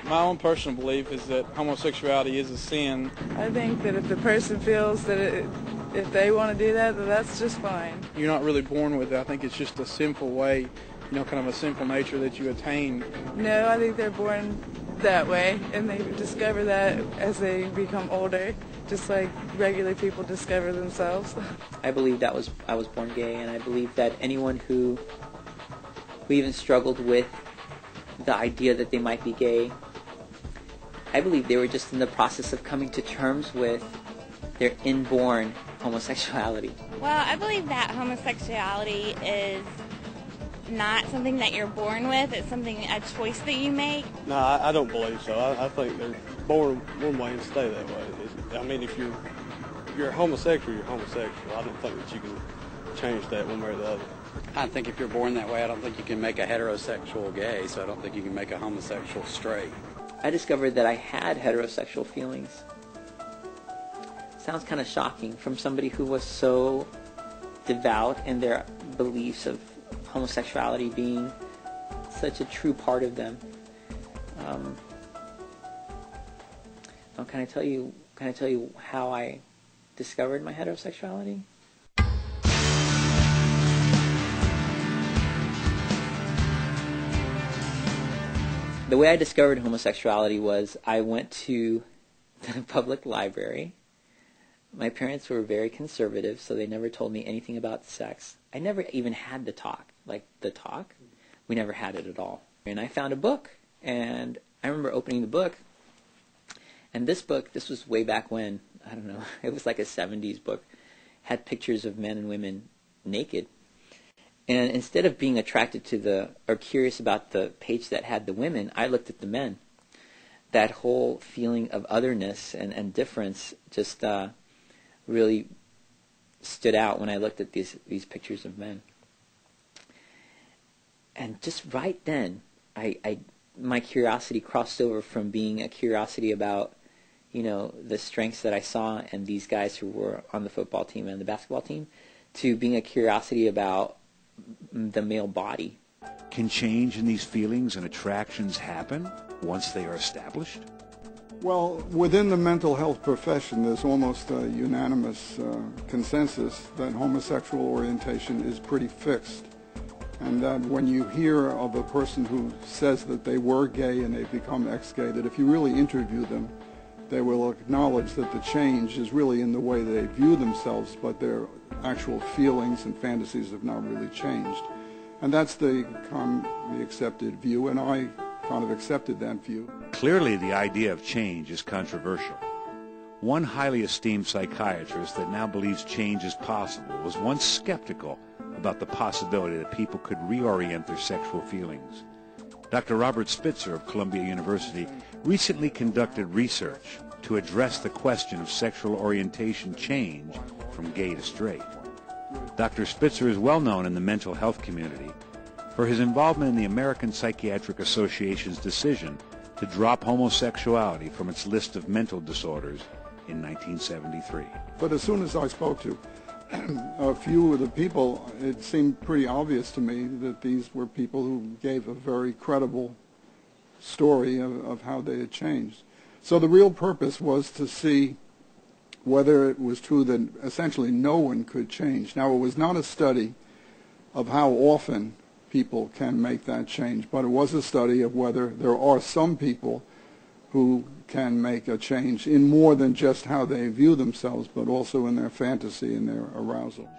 My own personal belief is that homosexuality is a sin. I think that if the person feels that if they want to do that, then that's just fine. You're not really born with it. I think it's just a sinful way, kind of a sinful nature that you attain. No, I think they're born that way, and they discover that as they become older, just like regular people discover themselves. I believe I was born gay, and I believe that anyone who even struggled with the idea that they might be gay, I believe they were just in the process of coming to terms with their inborn homosexuality. Well, I believe that homosexuality is not something that you're born with. It's a choice that you make. No, I don't believe so. I think they're born one way and stay that way. I mean, if you're homosexual, you're homosexual. I don't think that you can change that one way or the other. I think if you're born that way, I don't think you can make a heterosexual gay, so I don't think you can make a homosexual straight. I discovered that I had heterosexual feelings. Sounds kind of shocking from somebody who was so devout in their beliefs of homosexuality being such a true part of them. Can I tell you how I discovered my heterosexuality? The way I discovered homosexuality was I went to the public library. My parents were very conservative, so they never told me anything about sex. I never even had the talk. We never had it at all. And I found a book, and I remember opening the book, and this was way back when, I don't know, it was like a 70s book, had pictures of men and women naked. And instead of being attracted to or curious about the page that had the women, I looked at the men. That whole feeling of otherness and difference just really stood out when I looked at these pictures of men. And just right then, my curiosity crossed over from being a curiosity about, the strengths that I saw in these guys who were on the football team and the basketball team, to being a curiosity about the male body. Can change in these feelings and attractions happen once they are established? Well, within the mental health profession, there's almost a unanimous consensus that homosexual orientation is pretty fixed. And that when you hear of a person who says that they were gay and they've become ex-gay, that if you really interview them, they will acknowledge that the change is really in the way they view themselves, but their actual feelings and fantasies have not really changed. And that's the commonly accepted view, and I kind of accepted that view. Clearly, the idea of change is controversial. One highly esteemed psychiatrist that now believes change is possible was once skeptical about the possibility that people could reorient their sexual feelings. Dr. Robert Spitzer of Columbia University recently conducted research to address the question of sexual orientation change from gay to straight. Dr. Spitzer is well known in the mental health community for his involvement in the American Psychiatric Association's decision to drop homosexuality from its list of mental disorders in 1973. But as soon as I spoke to a few of the people, it seemed pretty obvious to me that these were people who gave a very credible story of how they had changed. So the real purpose was to see whether it was true that essentially no one could change. Now, it was not a study of how often people can make that change, but it was a study of whether there are some people who can make a change in more than just how they view themselves, but also in their fantasy and their arousal.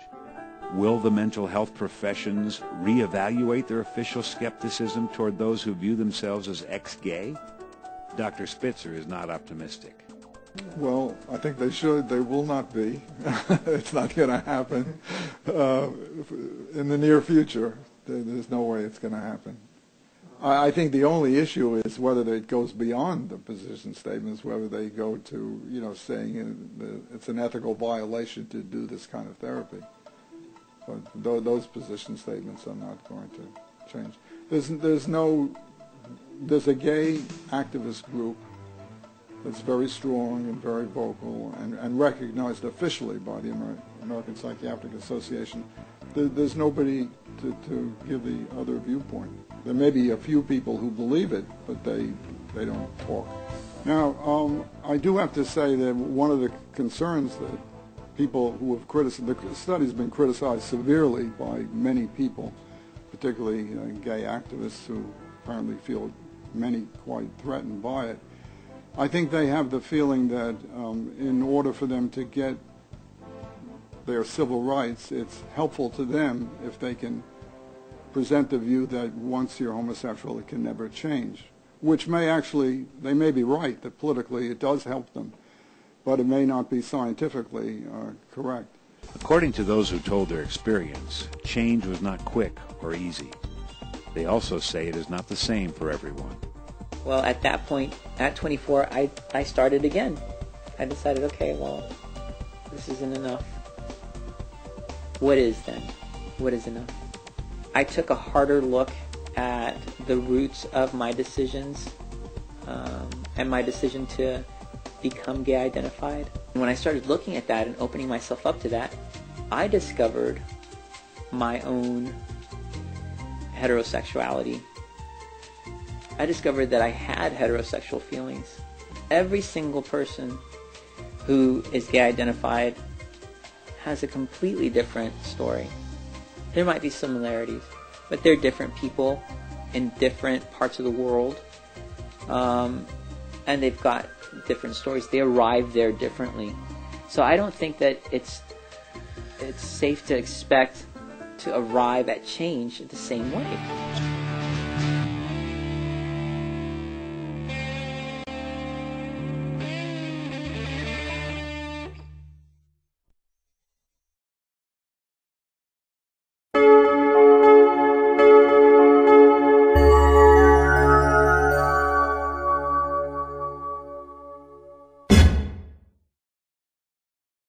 Will the mental health professions reevaluate their official skepticism toward those who view themselves as ex-gay? Dr. Spitzer is not optimistic. Well, I think they should. They will not be. It's not going to happen in the near future. There's no way it's going to happen. I think the only issue is whether it goes beyond the position statements, whether they go to, saying it's an ethical violation to do this kind of therapy. But those position statements are not going to change. There's a gay activist group that's very strong and very vocal and recognized officially by the American Psychiatric Association. There's nobody to give the other viewpoint. There may be a few people who believe it, but they don't talk. Now, I do have to say that one of the concerns that people who have criticized, the study's been criticized severely by many people, particularly gay activists who apparently feel many quite threatened by it. I think they have the feeling that in order for them to get their civil rights, it's helpful to them if they can present the view that once you're homosexual, it can never change, which may actually, they may be right, that politically it does help them, but it may not be scientifically correct. According to those who told their experience, change was not quick or easy. They also say it is not the same for everyone. Well, at that point, at 24, I started again. I decided, okay, well, this isn't enough. What is then? What is enough? I took a harder look at the roots of my decisions and my decision to become gay identified. And when I started looking at that and opening myself up to that, I discovered my own heterosexuality. I discovered that I had heterosexual feelings. Every single person who is gay identified has a completely different story. There might be similarities, but they're different people in different parts of the world, and they've got different stories. They arrive there differently. So I don't think that it's safe to expect to arrive at change the same way.